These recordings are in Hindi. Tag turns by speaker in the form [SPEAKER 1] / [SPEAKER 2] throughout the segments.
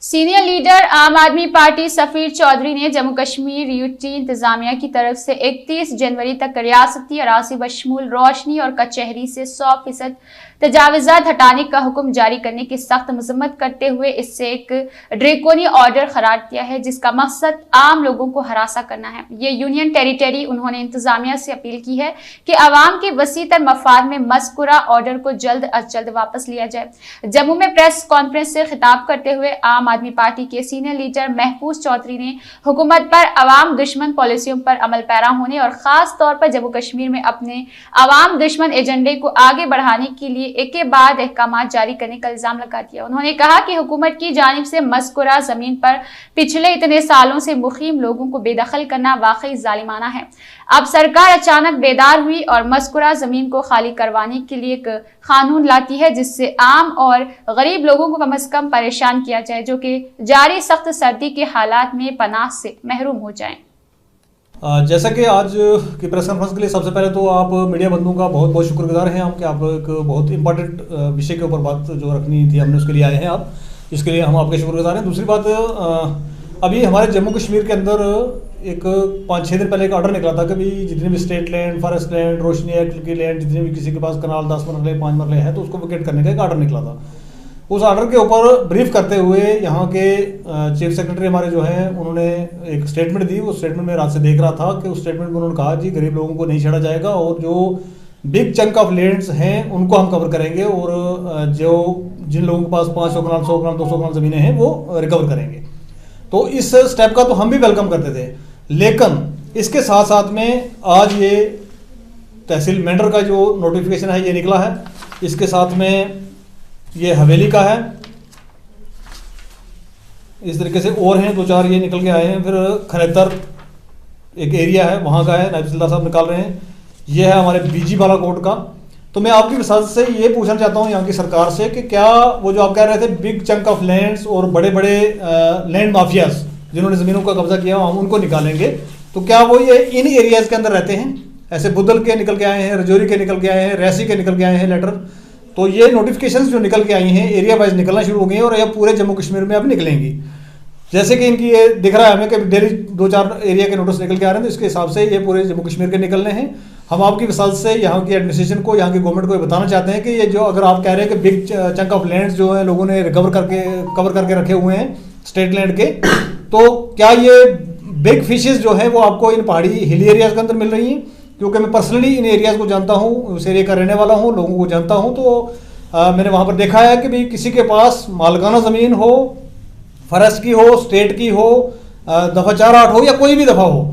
[SPEAKER 1] सीनियर लीडर आम आदमी पार्टी सफीर चौधरी ने जम्मू कश्मीर यूटी इंतजामिया की तरफ से 31 जनवरी तक रियासती अराजी बशमूल रोशनी और कचहरी से 100% तजावजात हटाने का हुक्म जारी करने की सख्त मजम्मत करते हुए इससे एक ड्रेकोनी ऑर्डर करार दिया है, जिसका मकसद आम लोगों को हरासा करना है। ये यूनियन टेरिटरी उन्होंने इंतजामिया से अपील की है कि अवाम के वसीतर मफाद में मज़कूरा ऑर्डर को जल्द अज जल्द वापस लिया जाए। जम्मू में प्रेस कॉन्फ्रेंस से खिताब करते हुए आम आदमी पार्टी के सीनियर लीडर महफूज चौधरी ने हुकूमत पर अवाम दुश्मन पॉलिसियों पर अमल पैरा होने और खास तौर पर जम्मू कश्मीर में अपने अवाम दुश्मन एजेंडे को आगे बढ़ाने के लिए एक के बाद अहकामात जारी करने का इल्जाम लगा दिया। उन्होंने कहा कि हुकूमत की जानिब से मज़कूरा जमीन पर पिछले इतने सालों से मुकीम लोगों को बेदखल करना वाकई जालिमाना है। अब सरकार अचानक बेदार हुई और मज़कूरा जमीन को खाली करवाने के लिए एक कानून लाती है, जिससे आम और गरीब लोगों को कम से कम परेशान किया जाए, जो कि जारी सख्त सर्दी के हालात में पनाह से महरूम हो जाएं।
[SPEAKER 2] जैसा कि आज की प्रेस कॉन्फ्रेंस के लिए सबसे पहले तो आप मीडिया बंधुओं का बहुत बहुत शुक्रगुजार हैं हम कि आप एक बहुत इंपॉर्टेंट विषय के ऊपर बात जो रखनी थी हमने उसके लिए आए हैं आप, इसके लिए हम आपके शुक्रगुजार हैं। दूसरी बात, अभी हमारे जम्मू कश्मीर के अंदर एक 5-6 दिन पहले एक ऑर्डर निकला था कि भाई जितने भी स्टेट लैंड, फॉरेस्ट लैंड, रोशनी एक्ट की लैंड, जितने भी किसी के पास कनाल 10 मरले 5 मरले हैं तो उसको विकेट करने का एक ऑर्डर निकला था। उस ऑर्डर के ऊपर ब्रीफ करते हुए यहाँ के चीफ सेक्रेटरी हमारे जो हैं उन्होंने एक स्टेटमेंट दी। उस स्टेटमेंट में रात से देख रहा था कि उस स्टेटमेंट में उन्होंने कहा जी गरीब लोगों को नहीं छेड़ा जाएगा और जो बिग चंक ऑफ लैंड्स हैं उनको हम कवर करेंगे और जो जिन लोगों के पास 500 कनाल, 100 कनाल, 200 कनाल ज़मीनें हैं वो रिकवर करेंगे। तो इस स्टेप का तो हम भी वेलकम करते थे, लेकिन इसके साथ साथ में आज ये तहसील मेंढर का जो नोटिफिकेशन है ये निकला है। इसके साथ में ये हवेली का है, इस तरीके से और हैं 2-4 ये निकल के आए हैं। फिर खनेतर एक एरिया है वहाँ का है, नायब तहसीलदार साहब निकाल रहे हैं। ये है हमारे बीजी बालाकोट का। तो मैं आपकी विसात से ये पूछना चाहता हूँ यहाँ की सरकार से कि क्या वो जो आप कह रहे थे बिग चंक ऑफ लैंड्स और बड़े बड़े लैंड माफियाज जिन्होंने ज़मीनों का कब्जा किया हम उनको निकालेंगे, तो क्या वो ये इन एरियाज़ के अंदर रहते हैं? ऐसे बुदल के निकल के आए हैं, रजौरी के निकल के आए हैं, रैसी के निकल के आए हैं लेटर। तो ये नोटिफिकेशंस जो निकल के आई हैं एरिया वाइज निकलना शुरू हो गई हैं और ये पूरे जम्मू कश्मीर में अब निकलेंगी। जैसे कि इनकी ये दिख रहा है हमें कि डेली 2-4 एरिया के नोटिस निकल के आ रहे हैं, तो इसके हिसाब से ये पूरे जम्मू कश्मीर के निकलने हैं। हम आपकी विसात से यहाँ की एडमिनिस्ट्रेशन को, यहाँ की गवर्नमेंट को ये बताना चाहते हैं कि ये जो अगर आप कह रहे हैं कि बिग चंक ऑफ लैंड्स जो है लोगों ने कवर करके रखे हुए हैं स्टेट लैंड के, तो क्या ये बिग फिशेज जो है वो आपको इन पहाड़ी हिली एरियाज के अंदर मिल रही हैं? क्योंकि मैं पर्सनली इन एरियाज को जानता हूँ, उस एरिया का रहने वाला हूँ, लोगों को जानता हूँ। तो मैंने वहाँ पर देखा है कि भाई किसी के पास मालकाना ज़मीन हो, फॉरेस्ट की हो, स्टेट की हो, दफ़ा 4-8 हो या कोई भी दफ़ा हो,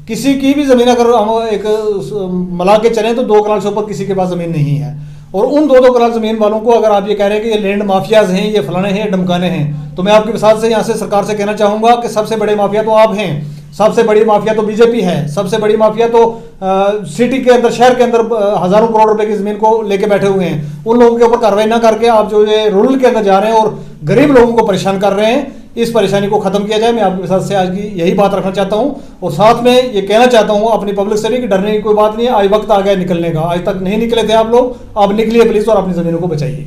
[SPEAKER 2] किसी की भी ज़मीन अगर हम एक मिला के चलें तो 2 कनाल से ऊपर किसी के पास ज़मीन नहीं है। और उन 2-2 कनाल ज़मीन वालों को अगर आप ये कह रहे हैं कि ये लैंड माफियाज हैं, ये फलाने हैं, डमकाने हैं, तो मैं आपके विसात से यहाँ से सरकार से कहना चाहूँगा कि सबसे बड़े माफिया तो आप हैं, सबसे बड़ी माफिया तो बीजेपी है, सबसे बड़ी माफिया तो सिटी के अंदर, शहर के अंदर हज़ारों करोड़ रुपए की ज़मीन को लेके बैठे हुए हैं। उन लोगों के ऊपर कार्रवाई ना करके आप जो ये रूरल के अंदर जा रहे हैं और गरीब लोगों को परेशान कर रहे हैं, इस परेशानी को ख़त्म किया जाए। मैं आपके साथ से आज की यही बात रखना चाहता हूँ और साथ में ये कहना चाहता हूँ अपनी पब्लिक से भी कि डरने की कोई बात नहीं है। आज वक्त आ गया निकलने का, आज तक नहीं निकले थे आप लोग, अब निकलिए प्लीज़ और अपनी ज़मीनों को बचाइए।